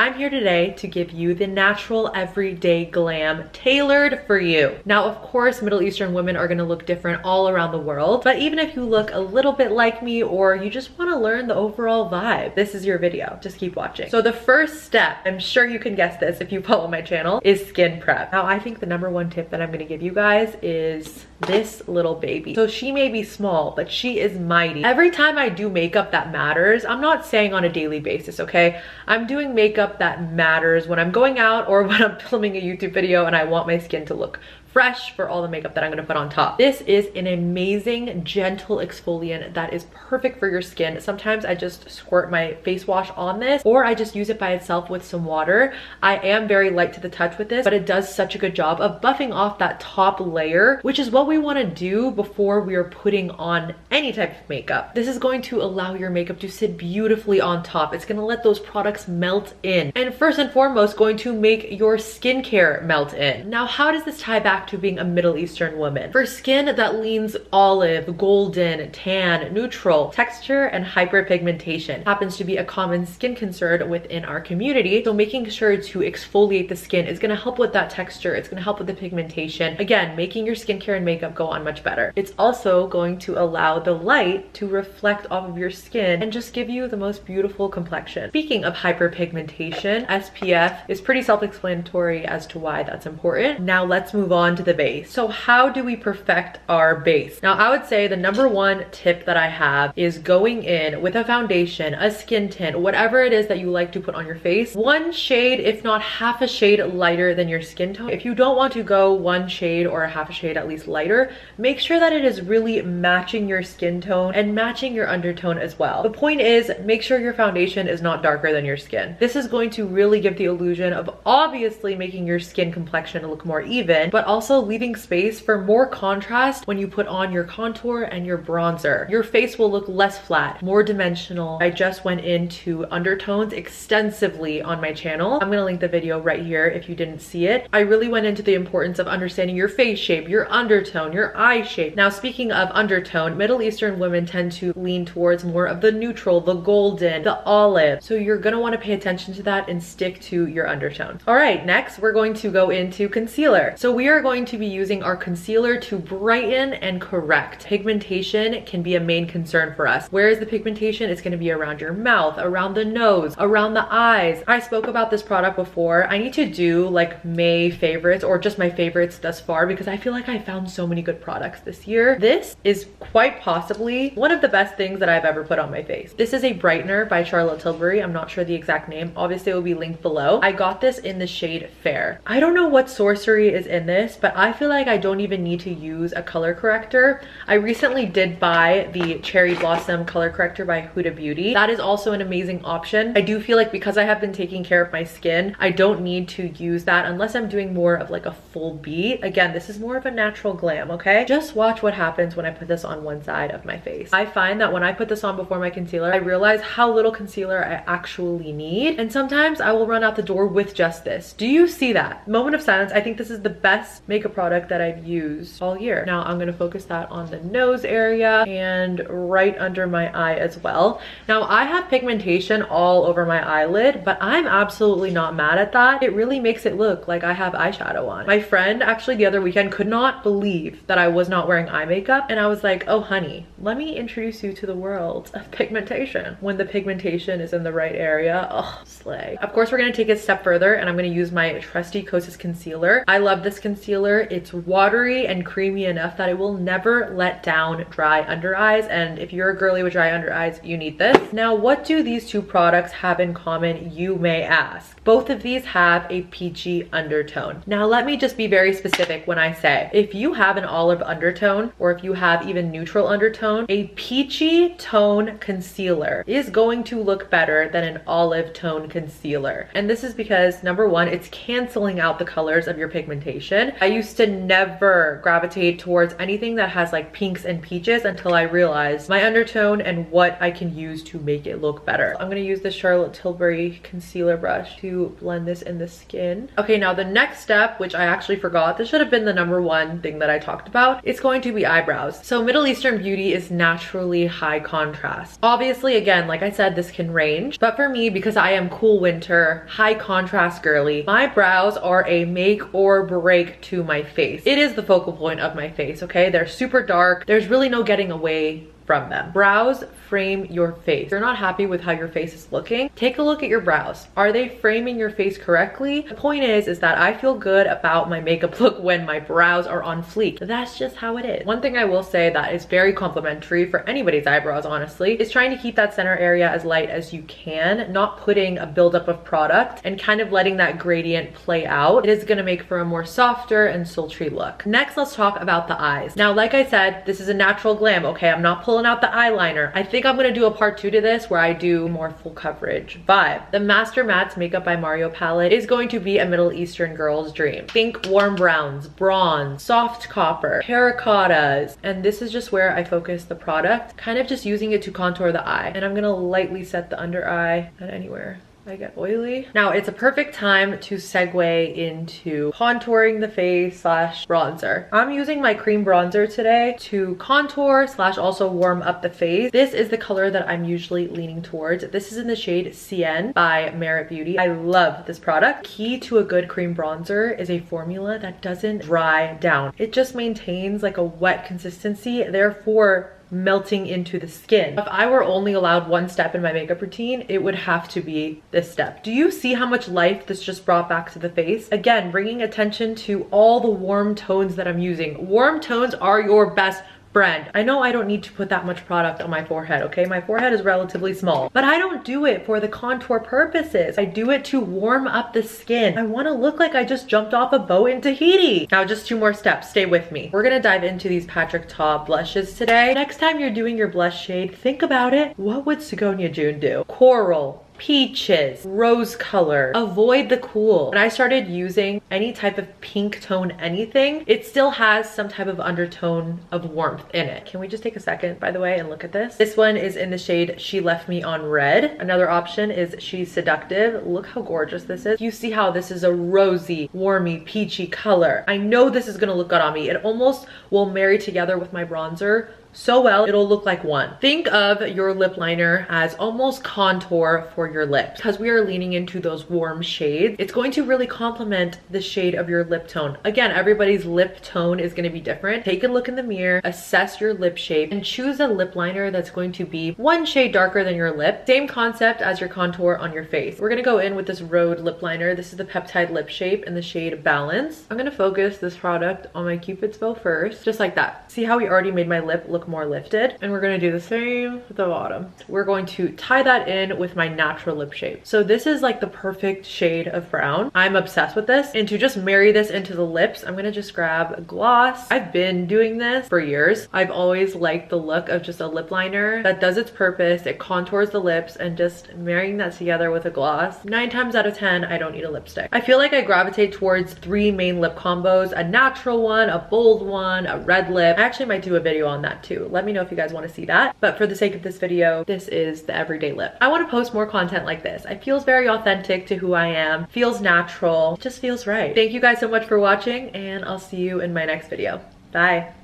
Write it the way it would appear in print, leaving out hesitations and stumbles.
I'm here today to give you the natural everyday glam tailored for you. Now, of course, Middle Eastern women are gonna look different all around the world, but even if you look a little bit like me or you just wanna learn the overall vibe, this is your video. Just keep watching. So the first step, I'm sure you can guess this if you follow my channel, is skin prep. Now, I think the #1 tip that I'm gonna give you guys is this little baby. So she may be small, but she is mighty. Every time I do makeup that matters, I'm not saying on a daily basis, okay? I'm doing makeup that matters when I'm going out or when I'm filming a YouTube video and I want my skin to look fresh for all the makeup that I'm gonna put on top. This is an amazing, gentle exfoliant that is perfect for your skin. Sometimes I just squirt my face wash on this, or I just use it by itself with some water. I am very light to the touch with this, but it does such a good job of buffing off that top layer, which is what we wanna do before we are putting on any type of makeup. This is going to allow your makeup to sit beautifully on top. It's gonna let those products melt in. And first and foremost, going to make your skincare melt in. Now, how does this tie back to being a Middle Eastern woman? For skin that leans olive, golden, tan, neutral, texture and hyperpigmentation happens to be a common skin concern within our community. So making sure to exfoliate the skin is gonna help with that texture. It's gonna help with the pigmentation. Again, making your skincare and makeup go on much better. It's also going to allow the light to reflect off of your skin and just give you the most beautiful complexion. Speaking of hyperpigmentation, SPF is pretty self-explanatory as to why that's important. Now let's move on to the base. So how do we perfect our base? Now, I would say the #1 tip that I have is going in with a foundation, a skin tint, whatever it is that you like to put on your face, one shade, if not half a shade lighter than your skin tone. If you don't want to go one shade or a half a shade at least lighter, make sure that it is really matching your skin tone and matching your undertone as well. The point is, make sure your foundation is not darker than your skin. This is going to really give the illusion of obviously making your skin complexion look more even, but also leaving space for more contrast when you put on your contour and your bronzer. Your face will look less flat, more dimensional. I just went into undertones extensively on my channel. I'm gonna link the video right here if you didn't see it. I really went into the importance of understanding your face shape, your undertone, your eye shape. Now, speaking of undertone, Middle Eastern women tend to lean towards more of the neutral, the golden, the olive. So you're gonna wanna pay attention to that and stick to your undertone. All right, next we're going to go into concealer. So we are going to be using our concealer to brighten and correct. Pigmentation can be a main concern for us. Where is the pigmentation? It's gonna be around your mouth, around the nose, around the eyes. I spoke about this product before. I need to do like May favorites or just my favorites thus far because I feel like I found so many good products this year. This is quite possibly one of the best things that I've ever put on my face. This is a brightener by Tilbury. I'm not sure the exact name. Obviously, it will be linked below. I got this in the shade Fair. I don't know what sorcery is in this, but I feel like I don't even need to use a color corrector. I recently did buy the Cherry Blossom color corrector by Huda Beauty. That is also an amazing option. I do feel like because I have been taking care of my skin, I don't need to use that unless I'm doing more of like a full beat. Again, this is more of a natural glam, okay? Just watch what happens when I put this on one side of my face. I find that when I put this on before my concealer, I realize how little concealer I actually need. And sometimes I will run out the door with just this. Do you see that? Moment of silence. I think this is the best makeup product that I've used all year. Now I'm gonna focus that on the nose area and right under my eye as well. Now I have pigmentation all over my eyelid, but I'm absolutely not mad at that. It really makes it look like I have eyeshadow on. My friend actually the other weekend could not believe that I was not wearing eye makeup, and I was like, oh honey, let me introduce you to the world of pigmentation. When the pigmentation is in the right area, oh, slay. Of course, we're gonna take it a step further and I'm gonna use my trusty Kosas concealer. I love this concealer. It's watery and creamy enough that it will never let down dry under eyes, and if you're a girly with dry under eyes, you need this. Now, what do these two products have in common, you may ask? Both of these have a peachy undertone. Now, let me just be very specific when I say, if you have an olive undertone, or if you have even neutral undertone, a peachy tone concealer is going to look better than an olive tone concealer. And this is because, #1, it's canceling out the colors of your pigmentation. I I used to never gravitate towards anything that has like pinks and peaches until I realized my undertone and what I can use to make it look better. I'm gonna use the Charlotte Tilbury concealer brush to blend this in the skin. Okay, now the next step, which I actually forgot, this should have been the #1 thing that I talked about, it's going to be eyebrows. So Middle Eastern beauty is naturally high contrast. Obviously, again, like I said, this can range, but for me, because I am cool winter, high contrast girly, my brows are a make or break to my face. It is the focal point of my face, okay? They're super dark. There's really no getting away from them. Brows frame your face. If you're not happy with how your face is looking, take a look at your brows. Are they framing your face correctly? The point is that I feel good about my makeup look when my brows are on fleek. That's just how it is. One thing I will say that is very complimentary for anybody's eyebrows, honestly, is trying to keep that center area as light as you can, not putting a buildup of product and kind of letting that gradient play out. It is gonna make for a more softer and sultry look. Next, let's talk about the eyes. Now, like I said, this is a natural glam, okay? I'm not pulling out the eyeliner. I think I'm gonna do a part 2 to this where I do more full coverage vibe. The Master Mattes Makeup by Mario palette is going to be a Middle Eastern girl's dream. Think warm browns, bronze, soft copper, terracottas, and this is just where I focus the product, kind of just using it to contour the eye. And I'm gonna lightly set the under eye and anywhere I get oily. Now it's a perfect time to segue into contouring the face / bronzer. I'm using my cream bronzer today to contour / also warm up the face. This is the color that I'm usually leaning towards. This is in the shade Cien by Merit Beauty. I love this product. Key to a good cream bronzer is a formula that doesn't dry down. It just maintains like a wet consistency, therefore melting into the skin. If I were only allowed one step in my makeup routine, it would have to be this step. Do you see how much life this just brought back to the face? Again, bringing attention to all the warm tones that I'm using. Warm tones are your best friend. I know I don't need to put that much product on my forehead, okay? My forehead is relatively small, but I don't do it for the contour purposes. I do it to warm up the skin. I want to look like I just jumped off a boat in Tahiti. Now, just 2 more steps. Stay with me. We're gonna dive into these Patrick Ta blushes today. Next time you're doing your blush shade, think about it. What would Sagonia June do? Coral, peaches, rose color. Avoid the cool. When I started using any type of pink tone anything, it still has some type of undertone of warmth in it. Can we just take a second, by the way, and look at this? This one is in the shade She Left Me on Red. Another option is She's Seductive. Look how gorgeous this is. You see how this is a rosy, warmy, peachy color. I know this is gonna look good on me. It almost will marry together with my bronzer so well, it'll look like one. Think of your lip liner as almost contour for your lips. Because we are leaning into those warm shades, it's going to really complement the shade of your lip tone. Again, everybody's lip tone is going to be different. Take a look in the mirror, assess your lip shape, and choose a lip liner that's going to be one shade darker than your lip. Same concept as your contour on your face. We're going to go in with this Rhode lip liner. This is the Peptide lip shape in the shade Balance. I'm going to focus this product on my Cupid's bow first, just like that. See how we already made my lip look more lifted? And we're going to do the same with the bottom. We're going to tie that in with my natural lip shape. So this is like the perfect shade of brown. I'm obsessed with this. And to just marry this into the lips, I'm going to just grab a gloss. I've been doing this for years. I've always liked the look of just a lip liner that does its purpose. It contours the lips, and just marrying that together with a gloss. 9 times out of 10, I don't need a lipstick. I feel like I gravitate towards 3 main lip combos: a natural one, a bold one, a red lip. I actually might do a video on that too. Let me know if you guys want to see that. But for the sake of this video, this is the everyday lip. I want to post more content like this. It feels very authentic to who I am. Feels natural. It just feels right. Thank you guys so much for watching, and I'll see you in my next video. Bye.